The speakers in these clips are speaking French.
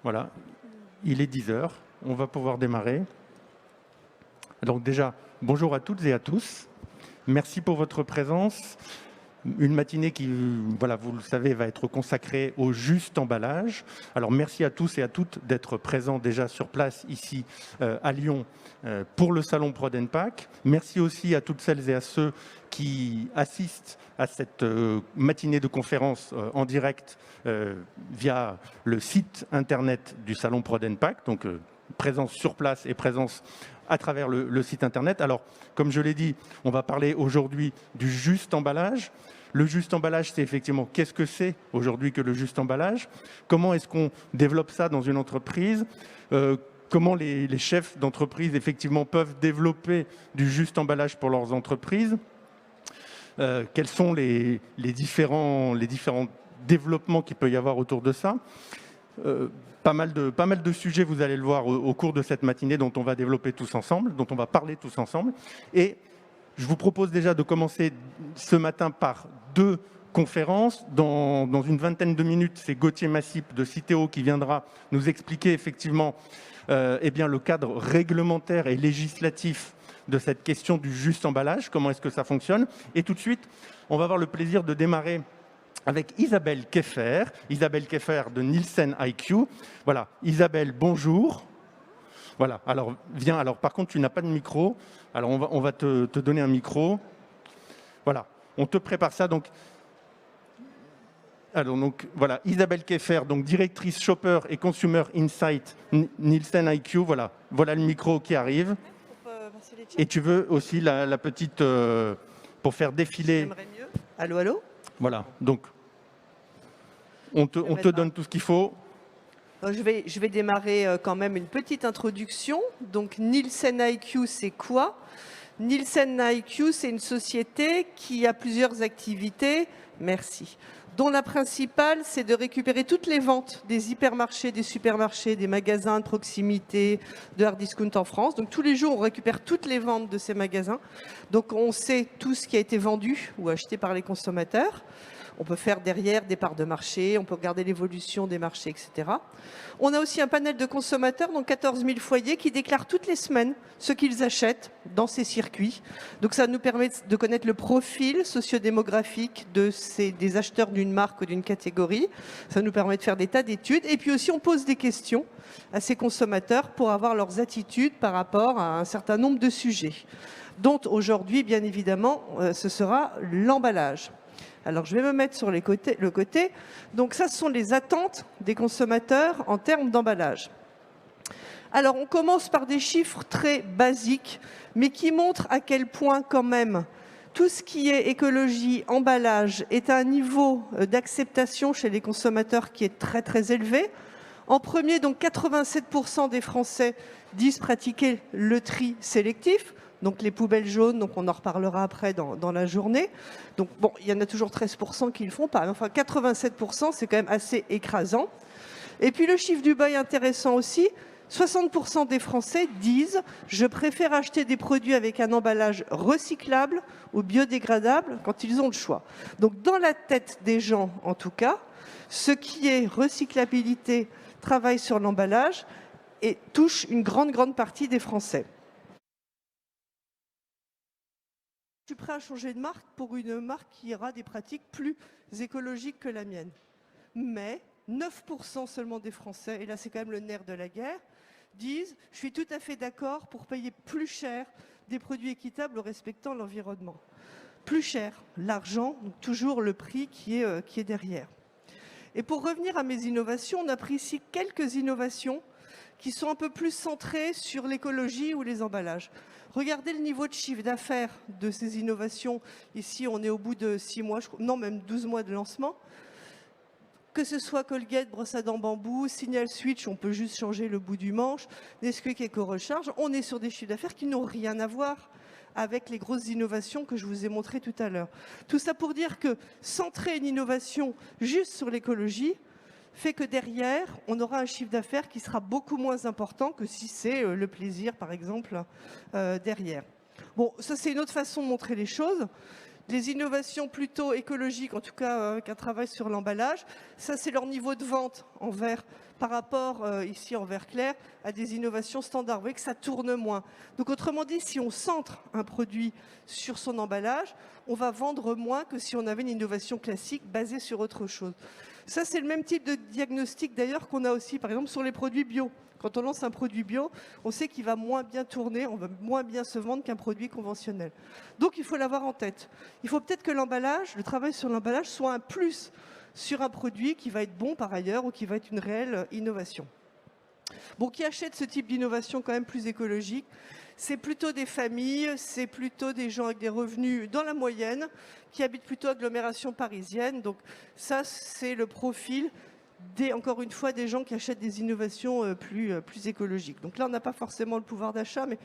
Voilà, il est 10 heures, on va pouvoir démarrer. Donc déjà, bonjour à toutes et à tous. Merci pour votre présence. Une matinée qui, voilà, vous le savez, va être consacrée au juste emballage. Alors merci à tous et à toutes d'être présents déjà sur place ici à Lyon pour le salon Prod'Pack. Merci aussi à toutes celles et à ceux qui assistent à cette matinée de conférence en direct via le site internet du salon Prod'Pack. Donc présence sur place et présence à travers le site internet. Alors, comme je l'ai dit, on va parler aujourd'hui du juste emballage. Le juste emballage, c'est effectivement qu'est-ce que c'est aujourd'hui que le juste emballage? Comment est-ce qu'on développe ça dans une entreprise? Comment les chefs d'entreprise effectivement peuvent développer du juste emballage pour leurs entreprises? Quels sont les différents développements qu'il peut y avoir autour de ça? Pas mal de sujets, vous allez le voir au cours de cette matinée, dont on va développer tous ensemble, dont on va parler tous ensemble. Et je vous propose déjà de commencer ce matin par 2 conférences. Dans une vingtaine de minutes, c'est Gauthier Massip de Citeo qui viendra nous expliquer effectivement le cadre réglementaire et législatif de cette question du juste emballage, comment est-ce que ça fonctionne. Et tout de suite, on va avoir le plaisir de démarrer avec Isabelle Keffer de Nielsen IQ. Voilà, Isabelle, bonjour. Voilà, alors viens, alors par contre tu n'as pas de micro, alors on va te donner un micro. Voilà, on te prépare ça. Donc voilà, Isabelle Keffer, donc directrice Shopper et Consumer Insight Nielsen IQ. Voilà le micro qui arrive. Et tu veux aussi la petite pour faire défiler. J'aimerais mieux. Allô, allô. Voilà, donc on te donne tout ce qu'il faut. Je vais démarrer quand même une petite introduction. Donc Nielsen IQ, c'est quoi? Nielsen IQ, c'est une société qui a plusieurs activités, merci, dont la principale, c'est de récupérer toutes les ventes des hypermarchés, des supermarchés, des magasins de proximité, de hard discount en France. Donc tous les jours, on récupère toutes les ventes de ces magasins. Donc on sait tout ce qui a été vendu ou acheté par les consommateurs. On peut faire derrière des parts de marché, on peut regarder l'évolution des marchés, etc. On a aussi un panel de consommateurs, donc 14 000 foyers, qui déclarent toutes les semaines ce qu'ils achètent dans ces circuits. Donc ça nous permet de connaître le profil sociodémographique des acheteurs d'une marque ou d'une catégorie. Ça nous permet de faire des tas d'études. Et puis aussi, on pose des questions à ces consommateurs pour avoir leurs attitudes par rapport à un certain nombre de sujets, dont aujourd'hui, bien évidemment, ce sera l'emballage. Alors, je vais me mettre sur le côté. Donc, ça, ce sont les attentes des consommateurs en termes d'emballage. Alors, on commence par des chiffres très basiques, mais qui montrent à quel point, quand même, tout ce qui est écologie, emballage, est à un niveau d'acceptation chez les consommateurs qui est très, très élevé. En premier, donc, 87% des Français disent pratiquer le tri sélectif. Donc les poubelles jaunes, donc on en reparlera après dans la journée. Donc bon, il y en a toujours 13% qui ne le font pas. Enfin, 87%, c'est quand même assez écrasant. Et puis le chiffre du bas est intéressant aussi. 60% des Français disent « Je préfère acheter des produits avec un emballage recyclable ou biodégradable quand ils ont le choix ». Donc dans la tête des gens, en tout cas, ce qui est recyclabilité travaille sur l'emballage et touche une grande partie des Français. Je suis prêt à changer de marque pour une marque qui aura des pratiques plus écologiques que la mienne. Mais 9% seulement des Français, et là c'est quand même le nerf de la guerre, disent « Je suis tout à fait d'accord pour payer plus cher des produits équitables respectant l'environnement ». Plus cher, l'argent, donc toujours le prix qui est derrière. Et pour revenir à mes innovations, on a pris ici quelques innovations qui sont un peu plus centrées sur l'écologie ou les emballages. Regardez le niveau de chiffre d'affaires de ces innovations. Ici, on est au bout de 6 mois, non, même 12 mois de lancement. Que ce soit Colgate, brosse à dents bambou, Signal Switch, on peut juste changer le bout du manche, Nesquik Eco-Recharge, on est sur des chiffres d'affaires qui n'ont rien à voir avec les grosses innovations que je vous ai montrées tout à l'heure. Tout ça pour dire que centrer une innovation juste sur l'écologie fait que derrière, on aura un chiffre d'affaires qui sera beaucoup moins important que si c'est le plaisir, par exemple, derrière. Bon, ça c'est une autre façon de montrer les choses. Les innovations plutôt écologiques, en tout cas avec un travail sur l'emballage, ça c'est leur niveau de vente par rapport, ici en vert clair, à des innovations standards. Vous voyez que ça tourne moins. Donc autrement dit, si on centre un produit sur son emballage, on va vendre moins que si on avait une innovation classique basée sur autre chose. Ça, c'est le même type de diagnostic d'ailleurs qu'on a aussi, par exemple, sur les produits bio. Quand on lance un produit bio, on sait qu'il va moins bien tourner, on va moins bien se vendre qu'un produit conventionnel. Donc il faut l'avoir en tête. Il faut peut-être que l'emballage, le travail sur l'emballage, soit un plus sur un produit qui va être bon par ailleurs ou qui va être une réelle innovation. Bon, qui achète ce type d'innovation quand même plus écologique? C'est plutôt des familles, c'est plutôt des gens avec des revenus dans la moyenne, qui habitent plutôt agglomération parisienne. Donc ça, c'est le profil encore une fois, des gens qui achètent des innovations plus écologiques. Donc là, on n'a pas forcément le pouvoir d'achat, mais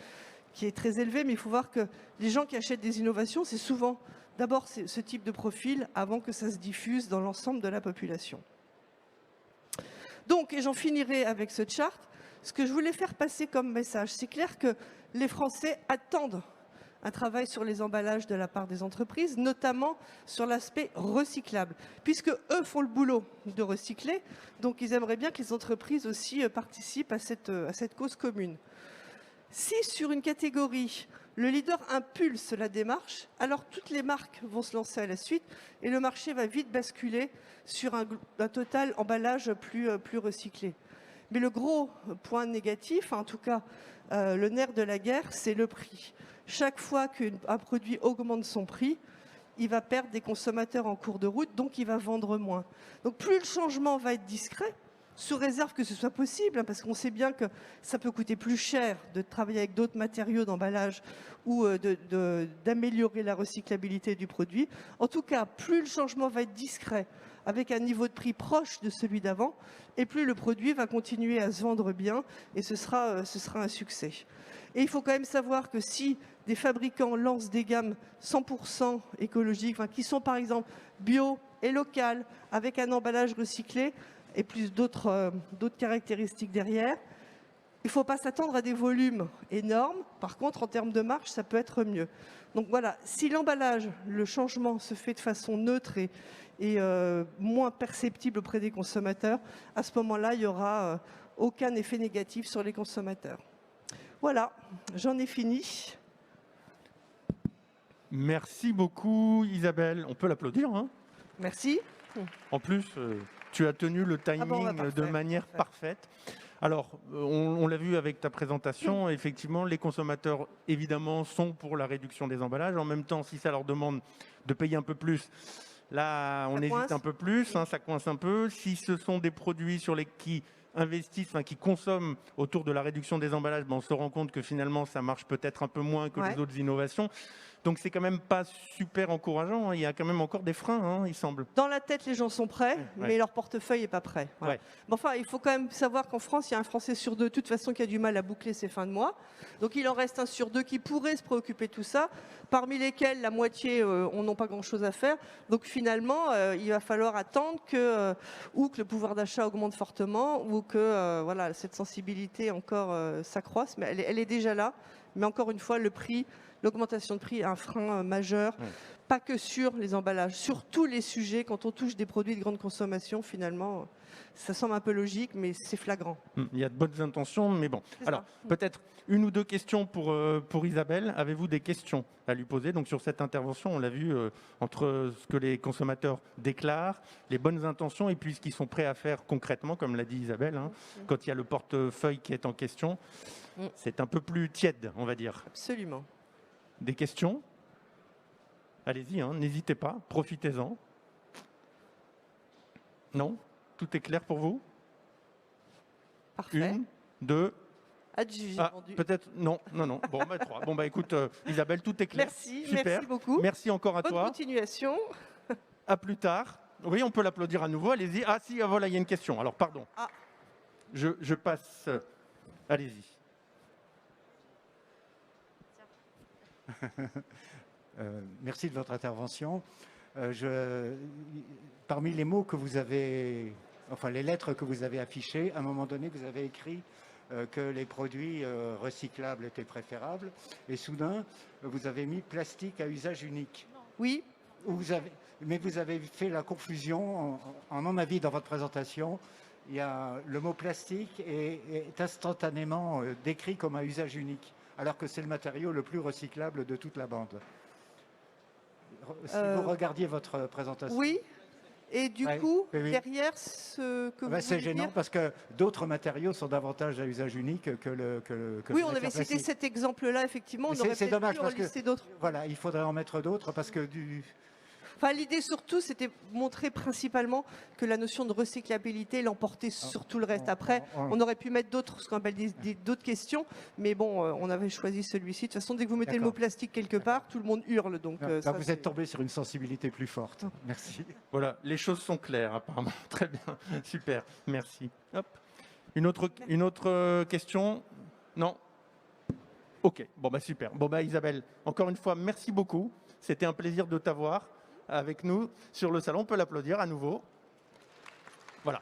qui est très élevé, mais il faut voir que les gens qui achètent des innovations, c'est souvent d'abord ce type de profil avant que ça se diffuse dans l'ensemble de la population. Donc, et j'en finirai avec ce chart, ce que je voulais faire passer comme message, c'est clair que les Français attendent un travail sur les emballages de la part des entreprises, notamment sur l'aspect recyclable, puisque eux font le boulot de recycler, donc ils aimeraient bien que les entreprises aussi participent à cette cause commune. Si sur une catégorie, le leader impulse la démarche, alors toutes les marques vont se lancer à la suite et le marché va vite basculer sur un total emballage plus recyclé. Mais le gros point négatif, en tout cas le nerf de la guerre, c'est le prix. Chaque fois qu'un produit augmente son prix, il va perdre des consommateurs en cours de route, donc il va vendre moins. Donc plus le changement va être discret, sous réserve que ce soit possible, parce qu'on sait bien que ça peut coûter plus cher de travailler avec d'autres matériaux d'emballage ou d'améliorer la recyclabilité du produit. En tout cas, plus le changement va être discret, avec un niveau de prix proche de celui d'avant, et plus le produit va continuer à se vendre bien, et ce sera un succès. Et il faut quand même savoir que si des fabricants lancent des gammes 100% écologiques, qui sont par exemple bio et locales, avec un emballage recyclé, et plus d'autres caractéristiques derrière, il ne faut pas s'attendre à des volumes énormes. Par contre, en termes de marge, ça peut être mieux. Donc voilà, si l'emballage, le changement se fait de façon neutre et moins perceptible auprès des consommateurs, à ce moment-là, il n'y aura aucun effet négatif sur les consommateurs. Voilà, j'en ai fini. Merci beaucoup Isabelle. On peut l'applaudir, hein? Merci. En plus, tu as tenu le timing de manière parfaite. Alors, on l'a vu avec ta présentation, effectivement, les consommateurs, évidemment, sont pour la réduction des emballages. En même temps, si ça leur demande de payer un peu plus, là, on hésite un peu plus, hein, ça coince un peu. Si ce sont des produits sur qui investissent, qui consomment autour de la réduction des emballages, on se rend compte que finalement, ça marche peut-être un peu moins que les autres innovations. Donc, c'est quand même pas super encourageant. Hein. Il y a quand même encore des freins, hein, il semble. Dans la tête, les gens sont prêts, mais leur portefeuille n'est pas prêt. Voilà. Mais enfin, il faut quand même savoir qu'en France, il y a un Français sur deux, de toute façon, qui a du mal à boucler ses fins de mois. Donc, il en reste un sur deux qui pourrait se préoccuper de tout ça, parmi lesquels la moitié n'ont pas grand-chose à faire. Donc, finalement, il va falloir attendre ou que le pouvoir d'achat augmente fortement, ou que voilà, cette sensibilité encore s'accroisse. Mais elle est déjà là. Mais encore une fois, l'augmentation de prix est un frein majeur, pas que sur les emballages, sur tous les sujets. Quand on touche des produits de grande consommation, finalement, ça semble un peu logique, mais c'est flagrant. Il y a de bonnes intentions, mais bon. Alors, peut-être une ou deux questions pour Isabelle. Avez-vous des questions à lui poser? Donc, sur cette intervention, on l'a vu, entre ce que les consommateurs déclarent, les bonnes intentions, et puis ce qu'ils sont prêts à faire concrètement, comme l'a dit Isabelle, hein, quand il y a le portefeuille qui est en question. C'est un peu plus tiède, on va dire. Absolument. Des questions? Allez-y, hein, n'hésitez pas, profitez-en. Non? Tout est clair pour vous? Parfait. Une, deux. Vendu. Peut-être non. Bon, trois. Bon, écoute, Isabelle, tout est clair. Merci, super. Merci beaucoup. Merci encore à toi. Bonne continuation. À plus tard. Oui, on peut l'applaudir à nouveau. Allez-y. Ah si, voilà, il y a une question. Alors, pardon. Je passe. Allez-y. Merci de votre intervention. Parmi les mots que vous avez, les lettres que vous avez affichées, à un moment donné, vous avez écrit que les produits recyclables étaient préférables. Et soudain, vous avez mis plastique à usage unique. Oui. Mais vous avez fait la confusion, en mon avis, dans votre présentation. le mot plastique est instantanément décrit comme un usage unique, alors que c'est le matériau le plus recyclable de toute la bande. Si vous regardiez votre présentation. Oui. Et du Ouais, coup, oui. derrière ce que vous C'est voulez gênant dire, parce que d'autres matériaux sont davantage à usage unique que le oui, le on avait matière cité plastique. cet exemple-là, effectivement. On Mais aurait c'est peut-être dommage pu en parce que lister d'autres. voilà, il faudrait en mettre d'autres parce que Enfin, l'idée surtout, c'était montrer principalement que la notion de recyclabilité l'emportait sur tout le reste. Après, on aurait pu mettre d'autres, ce qu'on appelle d'autres questions, mais bon, on avait choisi celui-ci. De toute façon, dès que vous mettez le mot D'accord. plastique quelque part, tout le monde hurle. Donc, ça, vous c'est- êtes tombé sur une sensibilité plus forte. Merci. Voilà, les choses sont claires apparemment. Très bien, super, merci. Hop. Une autre question? Non? Ok, bon bah super. Bon bah Isabelle, encore une fois, merci beaucoup. C'était un plaisir de t'avoir avec nous sur le salon. On peut l'applaudir à nouveau. Voilà.